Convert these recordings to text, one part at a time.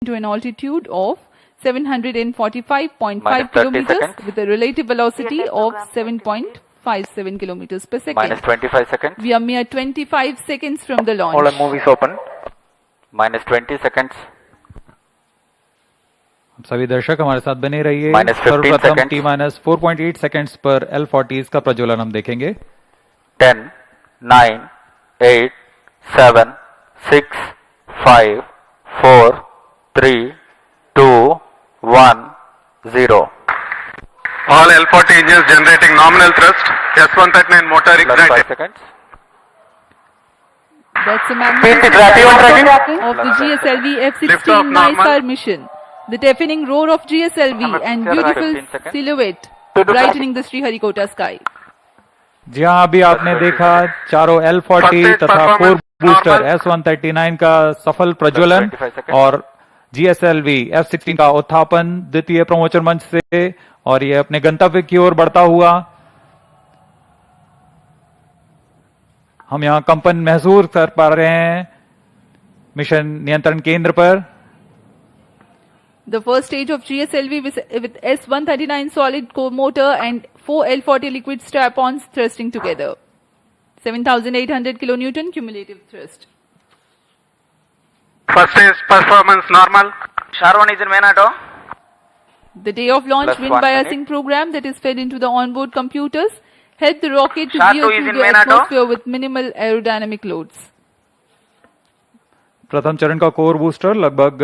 to an altitude of 745.5 -30 kilometers seconds. with a relative velocity of 7.57 kilometers per second. -25 seconds. We are mere 25 seconds from the launch. All movies open. -20 seconds. सभी दर्शक हमारे साथ बने रहिए। -15 सर्वप्रथम seconds. T-4.8 seconds पर L40 का प्रज्वलन हम देखेंगे। 10, 9, 8, 7, 6, 5, 4, 3, 2, 1, 0. All L40 engines generating nominal thrust. S139 motor +5 ignited. seconds. That's a Speed tracking. magnificent of the GSLV Lift off F-16 normal. NISAR mission. The deafening roar of GSLV and beautiful 15 seconds. silhouette brightening the Sriharikota sky. जी हाँ, अभी आपने देखा चारों L40 तथा 4 booster S139 का सफल प्रज्वलन 25 seconds. और GSLV F-16 का उत्थापन द्वितीय प्रमोचन मंच से, और ये अपने गंतव्य की ओर बढ़ता हुआ। हम यहाँ कंपन महसूस कर पा रहे हैं मिशन नियंत्रण केंद्र पर। The first stage of GSLV with S139 solid core motor and 4 L40 liquid strap-ons thrusting together. 7,800 kilonewton cumulative thrust. First stage performance normal. Sharwan is in main auto. The day of launch Plus wind 1 biasing minute. program that is fed into the onboard computers helped the rocket to Shah veer 2 is through in the main auto. atmosphere with minimal aerodynamic loads. प्रथम चरण का core booster लगभग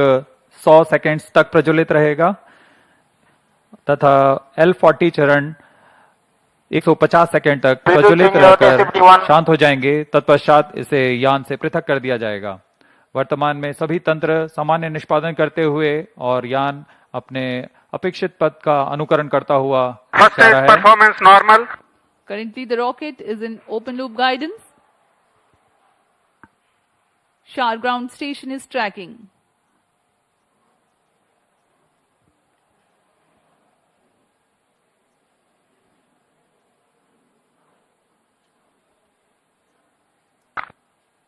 100 seconds तक प्रज्वलित रहेगा तथा L40 चरण 150 second तक प्रज्वलित रहकर शांत हो जाएंगे। तत्पश्चात इसे यान से पृथक कर दिया जाएगा। वर्तमान में सभी तंत्र सामान्य निष्पादन करते हुए और यान अपने अपेक्षित पथ का अनुकरण करता हुआ First जा stage रहा है। performance normal. Currently the rocket is in open loop guidance. Shar ground station is tracking.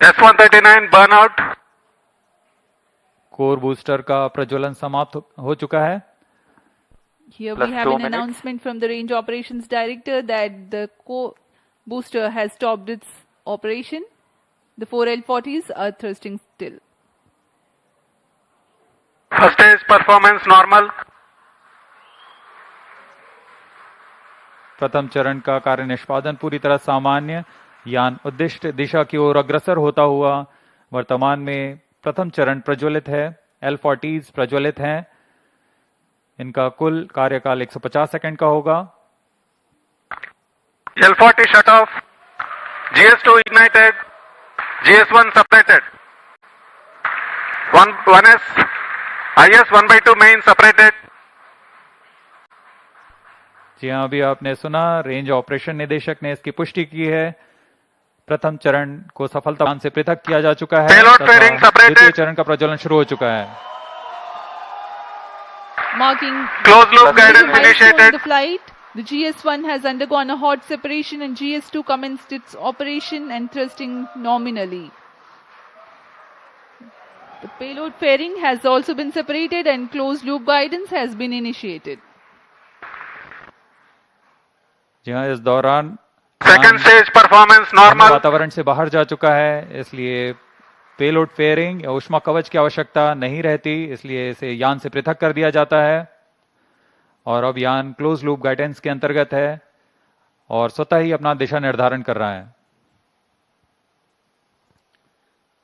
S139 burnout. Core booster का प्रज्वलन समाप्त हो चुका है। Here Plus we have 2 an minutes. announcement from the range operations director that the booster has stopped its operation. The 4 L40s are thrusting still. First stage performance normal. प्रथम चरण का कार्य निष्पादन पूरी तरह सामान्य। यान उद्दिष्ट दिशा की ओर अग्रसर होता हुआ वर्तमान में प्रथम चरण प्रज्वलित है। L40s प्रज्वलित हैं। इनका कुल कार्यकाल 150 सेकंड का होगा। L40 shut off. GS2 ignited. GS1 separated. 1S. IS 1/2 main separated. जी हाँ, अभी आपने सुना रेंज ऑपरेशन निदेशक ने इसकी पुष्टि की है। प्रथम चरण को सफलता से पृथक किया जा चुका है Payload तथा fairing separated. द्वितीय चरण का प्रज्वलन शुरू हो चुका है। Marking Closed loop the guidance milestone of initiated. the flight, the GS1 has undergone a hot separation and GS2 commenced its operation and thrusting nominally. The payload fairing has also been separated and closed loop guidance has been initiated. जी हाँ, इस दौरान Second stage performance normal. वातावरण से बाहर जा चुका है, इसलिए पेलोड फेयरिंग या ऊष्मा कवच की आवश्यकता नहीं रहती, इसलिए इसे यान से पृथक कर दिया जाता है। और अब यान क्लोज लूप गाइडेंस के अंतर्गत है और स्वतः ही अपना दिशा निर्धारण कर रहा है।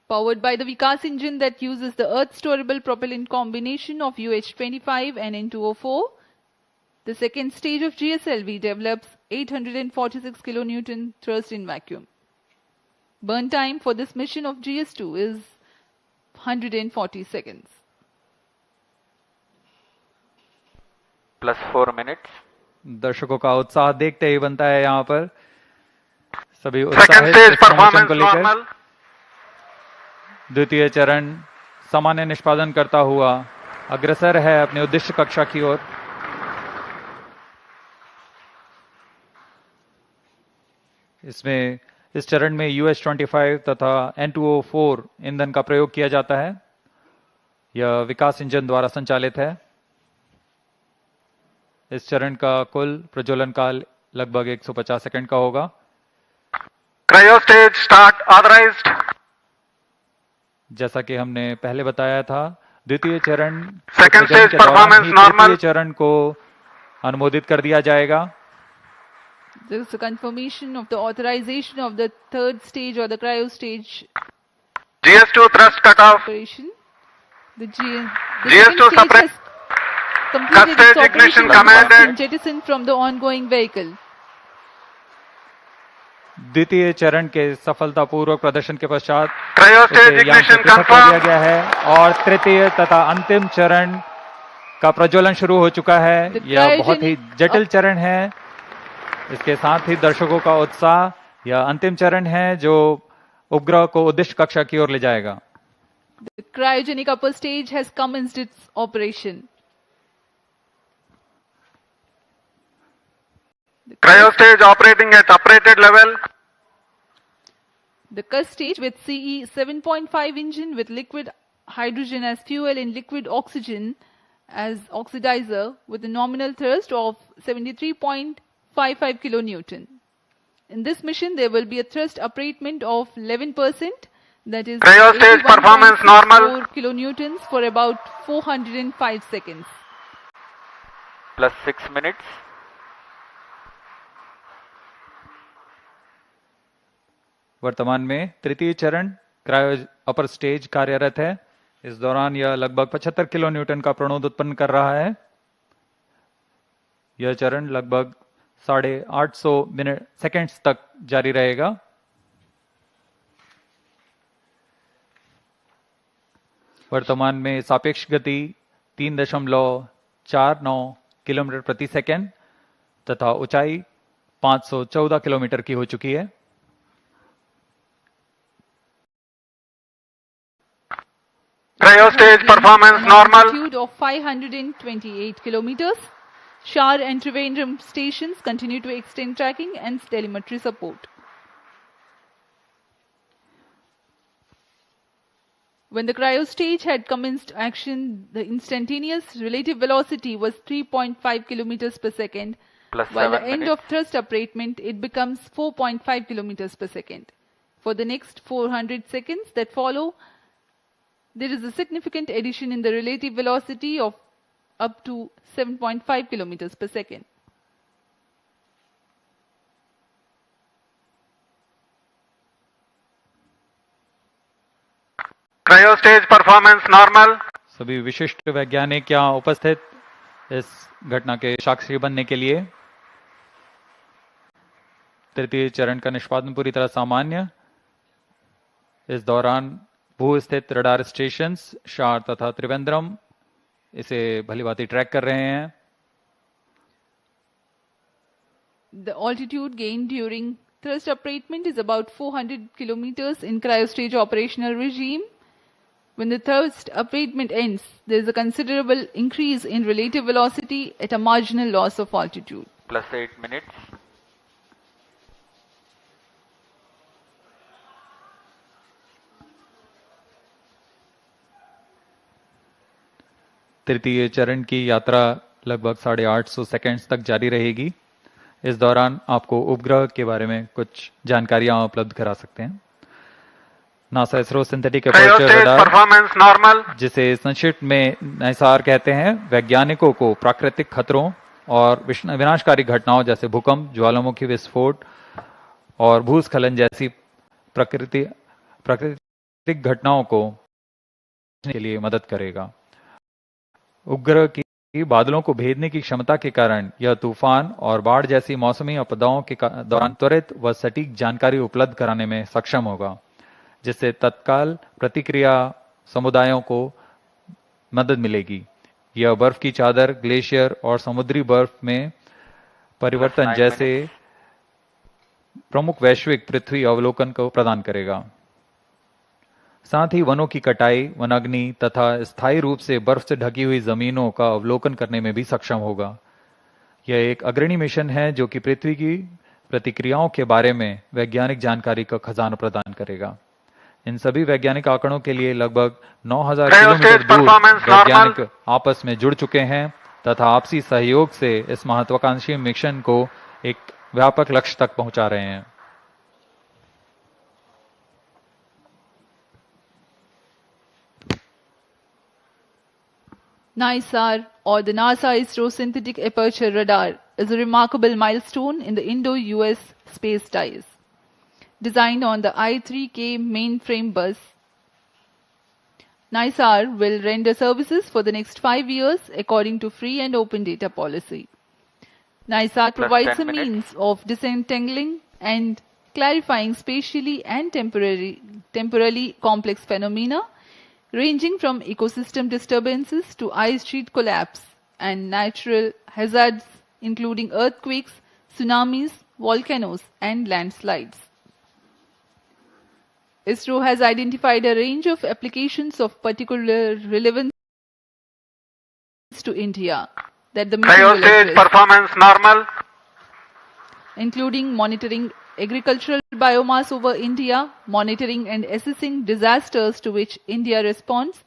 Powered by the Vikas engine that uses the Earth-storable propellant combination of UH-25 and N2O4, the second stage of GSLV develops 846 kilonewton thrust in vacuum. Burn time for this mission of GS2 is 140 seconds. +4 minutes. दर्शकों का उत्साह देखते ही बनता है यहाँ पर। सभी Second उत्साहित stage इस प्रमोशन performance को लेकर। normal. द्वितीय चरण सामान्य निष्पादन करता हुआ अग्रसर है अपने उद्देश्य कक्षा की ओर। इसमें इस चरण में UH-25 तथा N2O4 ईंधन का प्रयोग किया जाता है। यह विकास इंजन द्वारा संचालित है। इस चरण का कुल प्रज्वलन काल लगभग 150 सेकंड का होगा। Cryo stage start authorized. जैसा कि हमने पहले बताया था, द्वितीय चरण Second प्रज्वलन stage के दौरान performance ही normal. तृतीय चरण को अनुमोदित कर दिया जाएगा। There is a confirmation of the authorization of the third stage or the cryo stage GS2 thrust cutoff. operation. The GS2 second stage separate. has completed its Custard ignition operation and commanded. has been jettisoned from the ongoing vehicle. द्वितीय चरण के सफलतापूर्वक प्रदर्शन के पश्चात Cryo इसे stage यान से ignition पृथक कर दिया confirmed. गया है और तृतीय तथा अंतिम चरण का प्रज्वलन शुरू हो चुका है। The यह बहुत ही cryogenic जटिल चरण है। इसके साथ ही दर्शकों का उत्साह, यह अंतिम चरण है जो उपग्रह को उद्दिष्ट कक्षा की ओर ले जाएगा। The cryogenic upper stage has commenced its operation. Cryo stage operating at uprated level. The Cust stage with CE 7.5 engine with liquid hydrogen as fuel and liquid oxygen as oxidizer with a nominal thrust of 73.55 kilonewton. In this mission, there will be a thrust upratement of 11%, that is Cryo stage performance normal. 81.64 kilonewtons for about 405 seconds. plus 6 minutes. वर्तमान में तृतीय चरण cryo upper stage कार्यरत है। इस दौरान यह लगभग 75 किलो न्यूटन का प्रणोद उत्पन्न कर रहा है। यह चरण लगभग 850 मिनट सेकेंड्स तक जारी रहेगा। वर्तमान में सापेक्ष गति 3.49 किलोमीटर प्रति सेकेंड तथा ऊंचाई 514 किलोमीटर की हो चुकी है। Cryo stage performance normal. Altitude of 528 kilometers. Shar and Trivandrum stations continue to extend tracking and telemetry support. When the cryo stage had commenced action, the instantaneous relative velocity was 3.5 kilometers per second. Plus While 7 at end minutes. of thrust upratement, it becomes 4.5 kilometers per second. For the next 400 seconds that follow, there is a significant addition in the relative velocity of up to 7.5 kilometers per second. Cryo stage performance normal. सभी विशिष्ट वैज्ञानिक यहाँ उपस्थित इस घटना के साक्षी बनने के लिए। तृतीय चरण का निष्पादन पूरी तरह सामान्य। इस दौरान भू स्थित रडार स्टेशन शार तथा त्रिवेंद्रम इसे भलीभांति ट्रैक कर रहे हैं। The altitude gained during thrust upratement is about 400 kilometers in cryostage operational regime. When the thrust upratement ends, there is a considerable increase in relative velocity at a marginal loss of altitude. plus 8 minutes. तृतीय चरण की यात्रा लगभग 850 seconds तक जारी रहेगी। इस दौरान आपको उपग्रह के बारे में कुछ जानकारियां उपलब्ध करा सकते हैं। NASA ISRO synthetic Cryo aperture stage radar, performance normal. जिसे संक्षिप्त में NISR कहते हैं, वैज्ञानिकों को प्राकृतिक खतरों और विनाशकारी घटनाओं जैसे भूकंप, ज्वालामुखी विस्फोट और भूस्खलन जैसी प्राकृतिक घटनाओं को के लिए मदद करेगा। उपग्रह की बादलों को भेदने की क्षमता के कारण यह तूफान और बाढ़ जैसी मौसमी आपदाओं के दौरान त्वरित व सटीक जानकारी उपलब्ध कराने में सक्षम होगा, जिससे तत्काल प्रतिक्रिया समुदायों को मदद मिलेगी। यह बर्फ की चादर, ग्लेशियर और समुद्री बर्फ में परिवर्तन 9 जैसे प्रमुख वैश्विक पृथ्वी अवलोकन को प्रदान करेगा। साथ ही वनों की कटाई, वनाग्नि तथा स्थायी रूप से बर्फ से ढकी हुई जमीनों का अवलोकन करने में भी सक्षम होगा। यह एक अग्रणी मिशन है जो कि पृथ्वी की प्रतिक्रियाओं के बारे में वैज्ञानिक जानकारी का खजाना प्रदान करेगा। इन सभी वैज्ञानिक आंकड़ों के लिए लगभग 9000 Cryostage किलोमीटर दूर performance वैज्ञानिक normal. आपस में जुड़ चुके हैं तथा आपसी सहयोग से इस महत्वाकांक्षी मिशन को एक व्यापक लक्ष्य तक पहुंचा रहे हैं। NISAR, or the NASA ISRO Synthetic Aperture Radar, is a remarkable milestone in the Indo-US space ties. Designed on the I-3K mainframe bus, NISAR will render services for the next 5 years according to free and open data policy. NISAR provides 10 a minutes. means of disentangling and clarifying spatially and temporally complex phenomena ranging from ecosystem disturbances to ice sheet collapse and natural hazards including earthquakes, tsunamis, volcanoes and landslides. ISRO has identified a range of applications of particular relevance to India that the mission will Cryostage address, performance normal. including monitoring agricultural biomass over India, monitoring and assessing disasters to which India responds,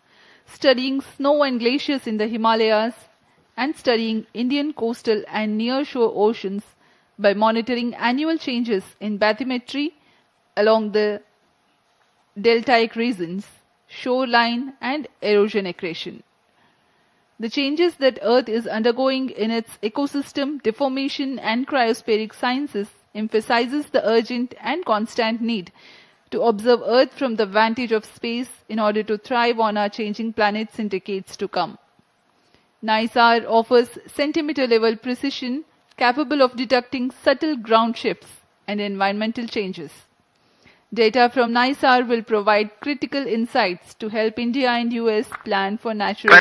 studying snow and glaciers in the Himalayas, and studying Indian coastal and near-shore oceans by monitoring annual changes in bathymetry along the deltaic regions, shoreline and erosion accretion. The changes that Earth is undergoing in its ecosystem, deformation and cryospheric sciences emphasizes the urgent and constant need to observe Earth from the vantage of space in order to thrive on our changing planets in decades to come. NISAR offers centimeter-level precision capable of detecting subtle ground shifts and environmental changes. Data from NISAR will provide critical insights to help India and US plan for natural